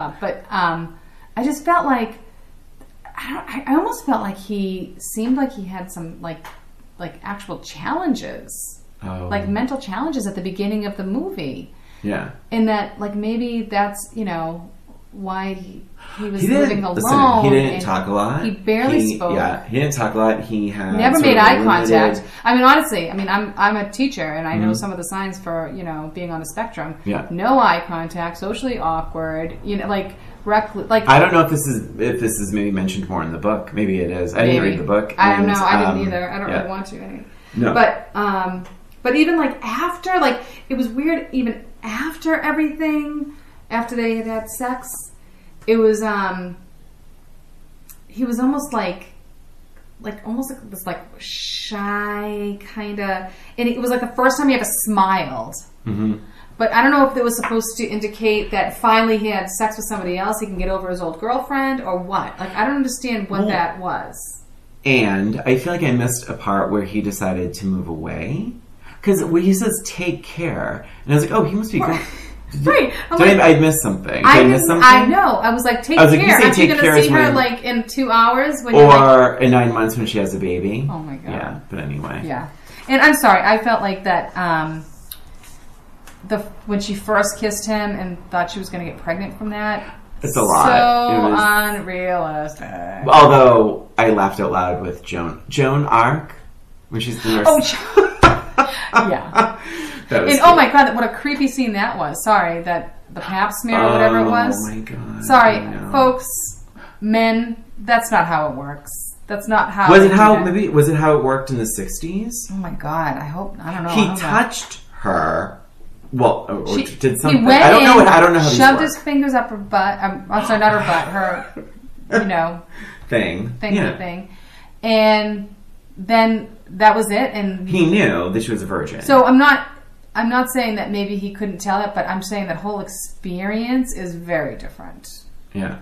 But I just felt like I almost felt like he seemed like he had some like actual challenges, like mental challenges at the beginning of the movie. Yeah, and that like maybe that's why he was living alone. Listen, he didn't talk a lot. He barely spoke. Yeah, he didn't talk a lot. He had never made eye contact. I mean, honestly, I'm a teacher, and I know some of the signs for being on the spectrum. Yeah, no eye contact, socially awkward. Like I don't know if this is maybe mentioned more in the book. Maybe it is. I didn't read the book. I don't know. I didn't either. I don't really want to. Anyway. No, but even like after, like it was weird. Even after everything, after they had sex, it was he was almost like this like shy kind of, and it was like the first time he ever smiled. Mm-hmm. But I don't know if it was supposed to indicate that finally he had sex with somebody else, he can get over his old girlfriend, or what. Like I don't understand what that was. And I feel like I missed a part where he decided to move away, because when he says "take care," and I was like, "Oh, he must be going." Right. I missed something. Did I miss something? I know. I was like, take care. Aren't you going to see her like in 2 hours? Or in 9 months when she has a baby. Oh my God. Yeah, but anyway. Yeah. And I'm sorry, I felt like that when she first kissed him and thought she was going to get pregnant from that. It's a lot. So unrealistic. Although I laughed out loud with Joan Arc when she's the nurse. Oh, yeah. And oh my God, what a creepy scene that was. Sorry, that the pap smear or whatever it was. Oh my God. Sorry, folks, men, that's not how it works. That's not how was it how it worked in the 60s? Oh my God, I don't know. He touched her. Well, or did something. He went I don't know how these shoved work. His fingers up her butt. I'm sorry, not her butt. Her, thing. And then that was it. And he knew that she was a virgin. So I'm not saying that maybe he couldn't tell it, but I'm saying that whole experience is very different. Yeah.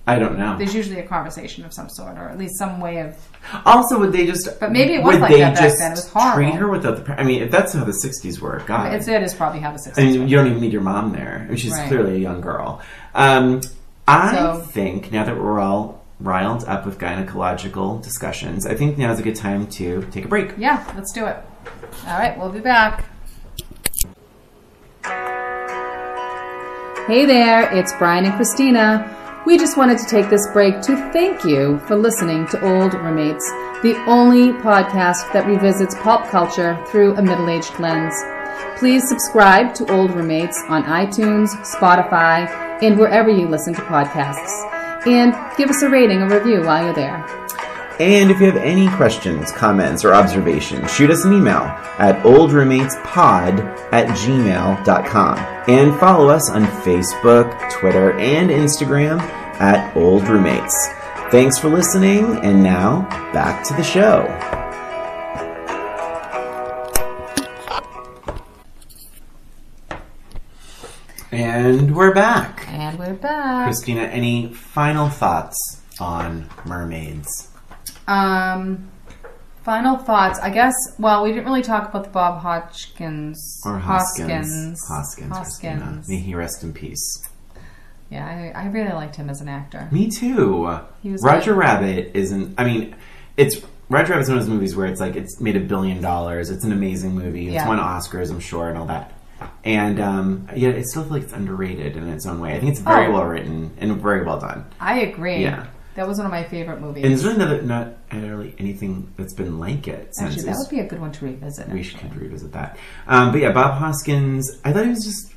I don't know. There's usually a conversation of some sort, or at least some way of... Also, would they just... But maybe it was like that back then. It was horrible. Treat her without the... I mean, if that's how the 60s were, God. It is probably how the 60s were. I mean, you don't even need your mom there. I mean, she's clearly a young girl. I think, now that we're all riled up with gynecological discussions, I think now's a good time to take a break. Yeah, let's do it. All right, we'll be back. Hey there, it's Brian and Christina. We just wanted to take this break to thank you for listening to Old Roommates, the only podcast that revisits pulp culture through a middle-aged lens. Please subscribe to Old Roommates on iTunes, Spotify, and wherever you listen to podcasts. And give us a rating or review while you're there. And if you have any questions, comments, or observations, shoot us an email at oldroommatespod@gmail.com. And follow us on Facebook, Twitter, and Instagram at Old Roommates. Thanks for listening, and now, back to the show. And we're back. Christina, any final thoughts on Mermaids? Final thoughts. I guess, well, we didn't really talk about the Bob Hoskins. Or Hoskins. Hoskins. May he rest in peace. Yeah, I really liked him as an actor. Me too. Roger Rabbit isn't, I mean, Roger Rabbit's one of those movies where it's like, it's made $1 billion. It's an amazing movie. It's won Oscars, I'm sure, and all that. And yeah, I still feel like it's underrated in its own way. I think it's very well written and very well done. I agree. Yeah. That was one of my favorite movies. And there's really not really anything that's been like it since. Actually, that would be a good one to revisit. We should revisit that. But yeah, Bob Hoskins, I thought he was just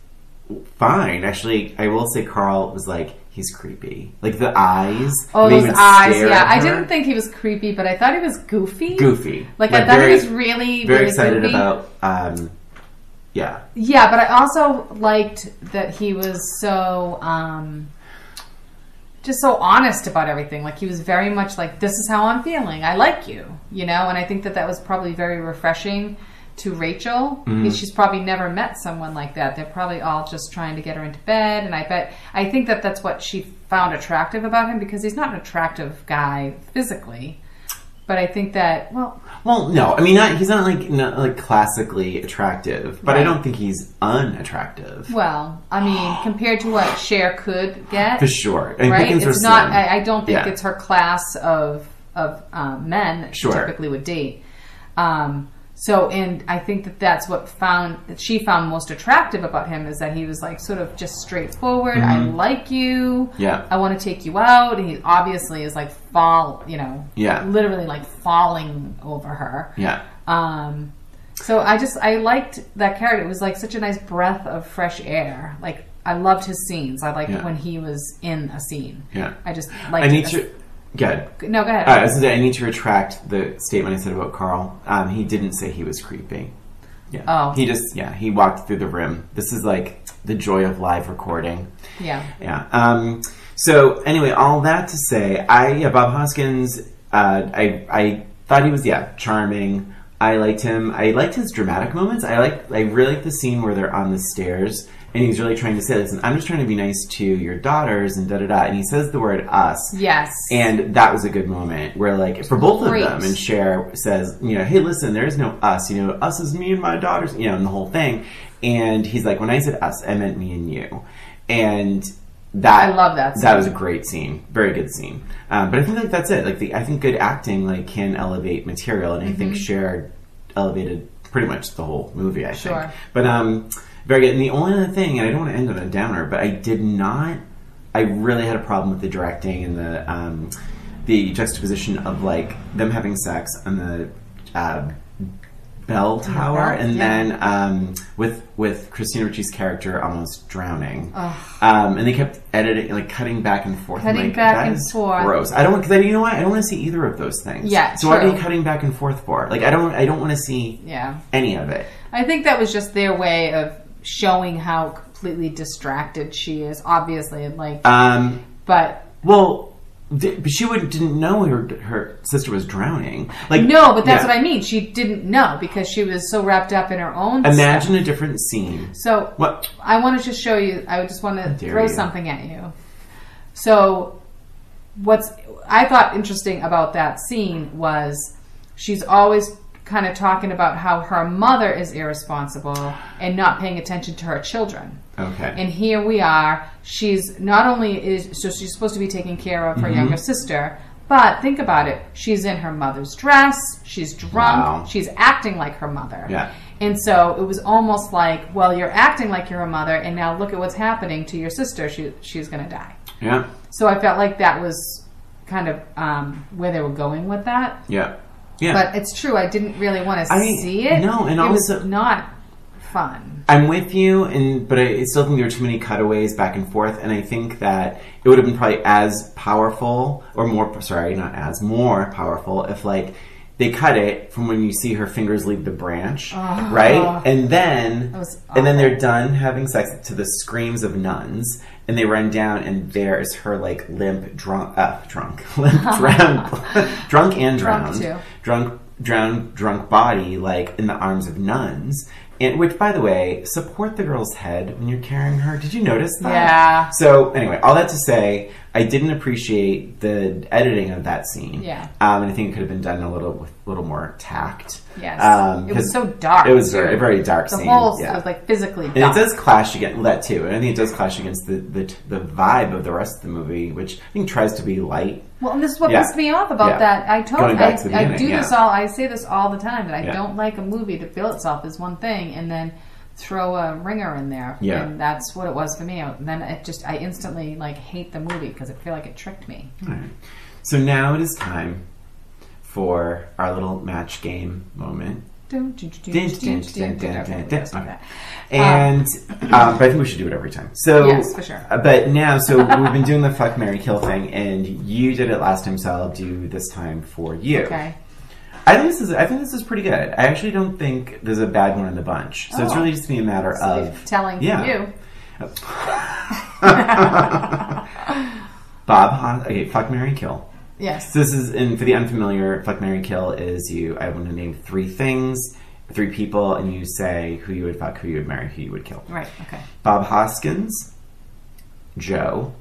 fine. Actually, I will say Carl was like, he's creepy. Like the eyes. Oh, those eyes, yeah. I didn't think he was creepy, but I thought he was goofy. Like I thought he was really, very really excited goofy. about... yeah. Yeah, but I also liked that he was so... just so honest about everything. Like he was very much like, this is how I'm feeling. I like you, And I think that was probably very refreshing to Rachel. Mm-hmm. She's probably never met someone like that. They're probably all just trying to get her into bed. And I think that's what she found attractive about him, because he's not an attractive guy physically. But I think that, well, no. I mean, he's not like classically attractive, but right. I don't think he's unattractive. Well, I mean, compared to what Cher could get, for sure, right? It's not. I don't think it's her class of men that she typically would date. So, and I think that that's what she found most attractive about him is that he was like sort of just straightforward. Mm-hmm. I like you. Yeah. I want to take you out. And he obviously is like literally like falling over her. Yeah. So I liked that character. It was like such a nice breath of fresh air. Like I loved his scenes. I liked when he was in a scene. Yeah. I just liked Good. No, go ahead. I need to retract the statement I said about Carl. He didn't say he was creepy. Yeah. Oh. He walked through the room. This is like the joy of live recording. Yeah. Yeah. So anyway, all that to say, Bob Hoskins, I thought he was, charming. I liked him. I liked his dramatic moments. I really like the scene where they're on the stairs and he's really trying to say, listen, I'm just trying to be nice to your daughters and da-da-da. And he says the word us. Yes. And that was a good moment where, like, for both of them, and Cher says, hey, listen, there is no us. Us is me and my daughters, and the whole thing. And he's like, when I said us, I meant me and you. And I love that scene. That was a great scene. Very good scene. But I think that's it. I think good acting, can elevate material. And I think Cher elevated pretty much the whole movie, I think. But, very good. And the only other thing, and I don't want to end on a downer, but I really had a problem with the directing and the juxtaposition of them having sex on the bell tower, and then with Christina Ricci's character almost drowning. And they kept editing, cutting back and forth. That is gross. I don't, because you know what? I don't want to see either of those things. Yeah, so what are you cutting back and forth for? I don't want to see any of it. I think that was just their way of showing how completely distracted she is, obviously, but she didn't know her sister was drowning. No, but that's what I mean. She didn't know because she was so wrapped up in her own stuff. A different scene. So what? I want to just show you. I just want to throw something at you. So what's I thought interesting about that scene was she's always kind of talking about how her mother is irresponsible and not paying attention to her children. Okay. And here we are. She's not only she's supposed to be taking care of her younger sister, but think about it. She's in her mother's dress. She's drunk. Wow. She's acting like her mother. Yeah. And so it was almost like, well, you're acting like you're a mother, and now look at what's happening to your sister. She's going to die. Yeah. So I felt like that was kind of where they were going with that. Yeah. Yeah. But it's true, I didn't really want to see it. No, and also, it was not fun. I'm with you, but I still think there were too many cutaways back and forth, and I think that it would have been probably as powerful, or more powerful if they cut it from when you see her fingers leave the branch, right? And then they're done having sex to the screams of nuns, and they run down, and there is her limp, drunk body, in the arms of nuns. And which, by the way, support the girl's head when you're carrying her. Did you notice that? Yeah. So anyway, all that to say, I didn't appreciate the editing of that scene. Yeah. And I think it could have been done a little more tact. Yes. It was so dark. It was a very dark scene. The whole was physically dark. And it does clash against that too. And I think it does clash against the vibe of the rest of the movie, which I think tries to be light. Well, and this is what pissed me off about that. I say this all the time, that I don't like a movie to bill itself as one thing and then throw a ringer in there. Yeah. And that's what it was for me. And then I instantly hate the movie because I feel like it tricked me. All right. So now it is time for our little match game moment. But I think we should do it every time. So, yes, for sure. But now, we've been doing the fuck, marry, kill thing, and you did it last time, so I'll do this time for you. Okay. I think this is pretty good. I actually don't think there's a bad one in the bunch. So it's really just be a matter of telling you. Okay, fuck, marry, kill. Yes. So this is, and for the unfamiliar, fuck, marry, kill is I want to name 3 things, 3 people, and you say who you would fuck, who you would marry, who you would kill. Right, okay. Bob Hoskins, Joe,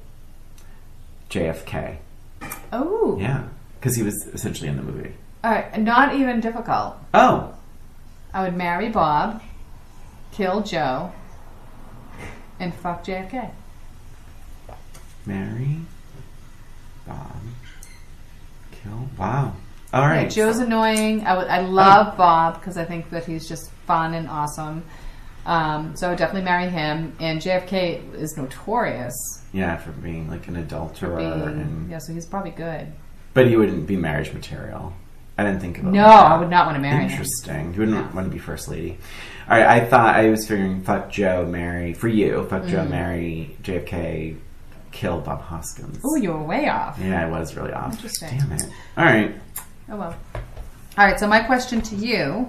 JFK. Oh. Yeah, because he was essentially in the movie. All right, not even difficult. Oh. I would marry Bob, kill Joe, and fuck JFK. Marry Bob, kill. Wow. All right. Yeah, Joe's annoying. I love Bob because I think that he's just fun and awesome. So I would definitely marry him. And JFK is notorious. Yeah, for being like an adulterer. Yeah, so he's probably good. But he wouldn't be marriage material. I didn't think about No, that. I would not want to marry him. Interesting. You wouldn't want to be first lady. All right, I was figuring fuck Joe, marry, for you, fuck Joe, marry JFK, kill Bob Hoskins. Oh, you were way off. Yeah, I was really off. Interesting. Damn it. All right. Oh, well. All right, so my question to you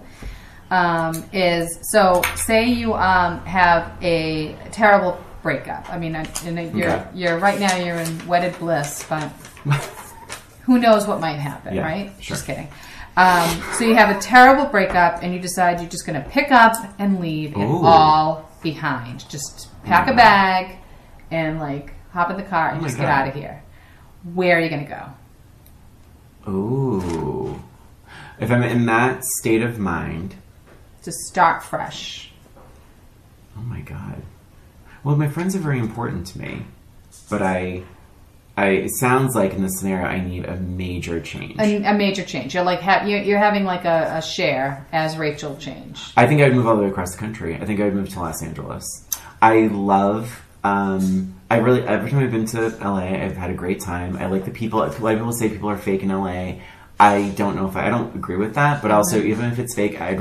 is, so say you have a terrible breakup. I mean, you're right now you're in wedded bliss, but who knows what might happen, right? Sure. Just kidding. So you have a terrible breakup and you decide you're just going to pick up and leave it all behind. Just pack a bag and like hop in the car and just get out of here. Where are you going to go? Ooh. If I'm in that state of mind. To start fresh. Oh my God. Well, my friends are very important to me, but it sounds like in this scenario I need a major change. A major change. You're like you're having like a share as Rachel change. I think I would move all the way across the country. I think I would move to Los Angeles. I love. Every time I've been to LA, I've had a great time. I like the people. A lot of people say people are fake in LA. I don't know if I don't agree with that, but also even if it's fake, I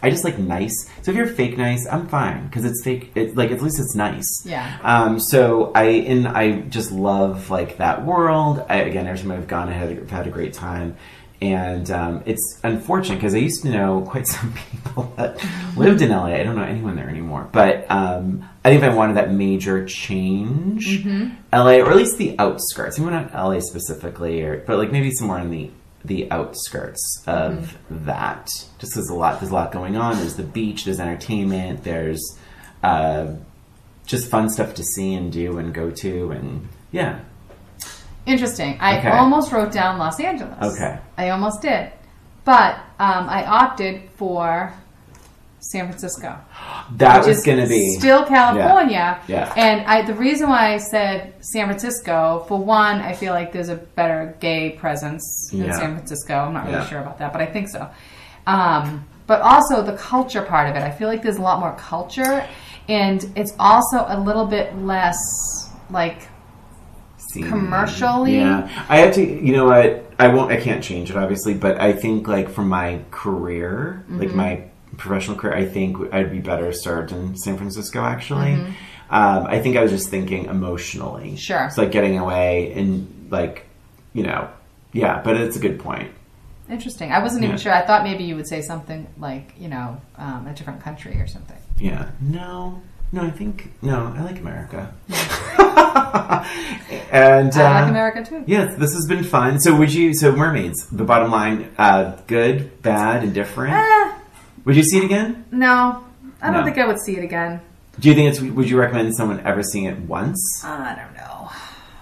just like nice. So if you're fake nice, I'm fine because it's fake. It's like at least it's nice. Yeah. So I just love like that world. Every time I've gone, I've had a great time, and it's unfortunate because I used to know quite some people that lived in LA. I don't know anyone there anymore, but I think if I wanted that major change, LA or at least the outskirts. Maybe not LA specifically, but like maybe somewhere in the outskirts of that, just there's a lot going on. There's the beach, there's entertainment, there's just fun stuff to see and do and go to, and yeah. Interesting. I almost wrote down Los Angeles. Okay. I almost did, but I opted for San Francisco. That was going to be still California. Yeah. And the reason why I said San Francisco, for one, I feel like there's a better gay presence in San Francisco. I'm not really sure about that, but I think so. But also the culture part of it. I feel like there's a lot more culture, and it's also a little bit less like commercially. Yeah. I have to, you know what? I can't change it obviously, but I think like for my career, like my professional career, I think I'd be better served in San Francisco actually. I think I was just thinking emotionally. Sure. It's like getting away and like, but it's a good point. Interesting. I wasn't even sure. I thought maybe you would say something like, a different country or something. Yeah. No, I like America. And I like America too. Yes, this has been fun. So Mermaids, the bottom line, good, bad, indifferent? Would you see it again? No. I don't think I would see it again. Do you think would you recommend someone ever seeing it once? I don't know.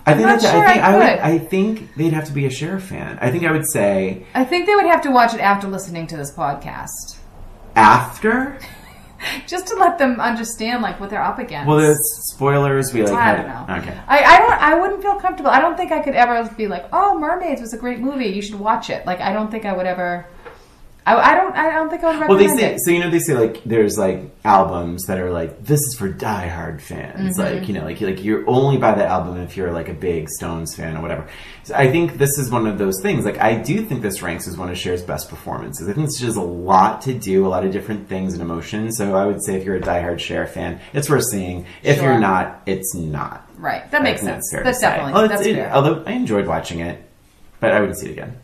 I think they'd have to be a Cher fan. I think I would say... I think they would have to watch it after listening to this podcast. After? Just to let them understand like what they're up against. Well, there's spoilers. I don't know. Okay. I wouldn't feel comfortable. I don't think I could ever be like, oh, Mermaids was a great movie. You should watch it. Like, I don't think I would ever... I don't think I would recommend it. So they say like there's like albums that are like this is for diehard fans, like like you're only buy the album if you're like a big Stones fan or whatever. So I think this is one of those things. Like I do think this ranks as one of Cher's best performances. I think it's just a lot to do, a lot of different things and emotions. So I would say if you're a diehard Cher fan, it's worth seeing. If you're not, it's not. Right, that makes sense. That's definitely that's fair. Although I enjoyed watching it, but I wouldn't see it again.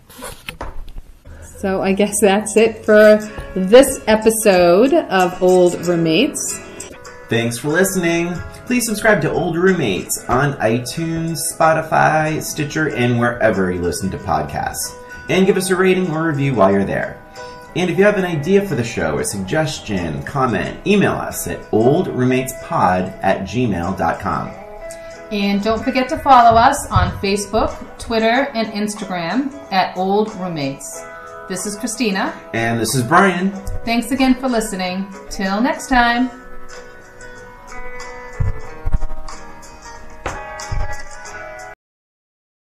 So I guess that's it for this episode of Old Roommates. Thanks for listening. Please subscribe to Old Roommates on iTunes, Spotify, Stitcher, and wherever you listen to podcasts. And give us a rating or review while you're there. And if you have an idea for the show, a suggestion, comment, email us at oldroommatespod@gmail.com. And don't forget to follow us on Facebook, Twitter, and Instagram at Old Roommates. This is Christina. And this is Brian. Thanks again for listening. Till next time.